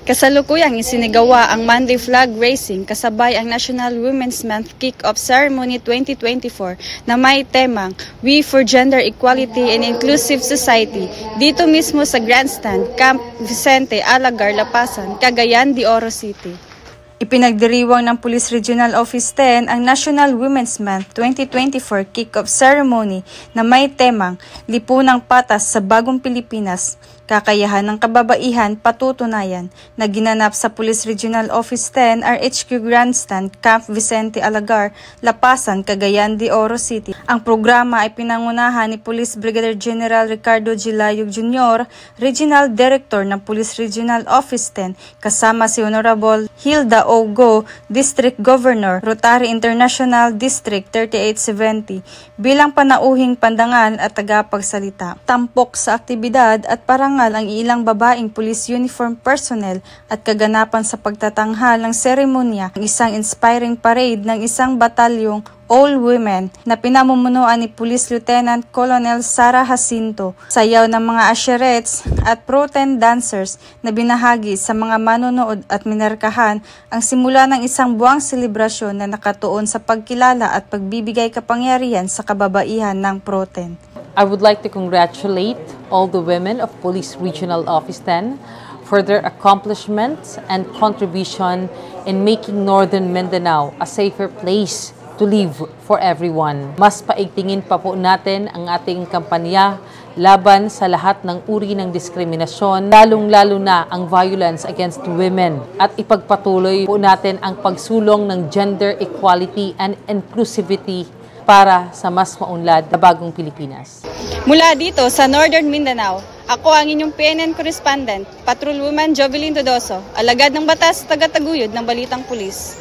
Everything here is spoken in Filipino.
Kasalukuyang isinigawa ang Monday Flag Raising kasabay ang National Women's Month Kick-Off Ceremony 2024 na may temang We for Gender Equality and Inclusive Society dito mismo sa Grandstand, Camp Vicente, Alagar, Lapasan, Cagayan de Oro City. Ipinagdiriwang ng Police Regional Office 10 ang National Women's Month 2024 Kick-Off Ceremony na may temang Lipunang Patas sa Bagong Pilipinas, Kakayahan ng Kababaihan Patutunayan na ginanap sa Police Regional Office 10 RHQ Grandstand, Camp Vicente, Alagar, Lapasan, Cagayan de Oro City. Ang programa ay pinangunahan ni Police Brigadier General Ricardo Gilayog Jr., Regional Director ng Police Regional Office 10, kasama si Honorable Hilda O. Go, District Governor, Rotary International District 3870, bilang panauhing pandangal at tagapagsalita. Tampok sa aktibidad at parangal ang ilang babaeng police uniform personnel at kaganapan sa pagtatanghal ng seremonya, ang isang inspiring parade ng isang batalyong all women na pinamumunuan ni Police Lieutenant Colonel Sara Jacinto, sayaw ng mga usherettes at pro-ten dancers na binahagi sa mga manonood at minarkahan ang simula ng isang buwang selebrasyon na nakatuon sa pagkilala at pagbibigay kapangyarihan sa kababaihan ng pro-ten. I would like to congratulate all the women of Police Regional Office 10 for their accomplishments and contribution in making Northern Mindanao a safer place to live for everyone. Mas paigtingin pa po natin ang ating kampanya laban sa lahat ng uri ng diskriminasyon, lalong-lalo na ang violence against women. At ipagpatuloy po natin ang pagsulong ng gender equality and inclusivity para sa mas maunlad na bagong Pilipinas. Mula dito sa Northern Mindanao, ako ang inyong PNN correspondent, Patrolwoman Jovelyn Dodoso, alagad ng batas, taga-taguyod ng Balitang Pulis.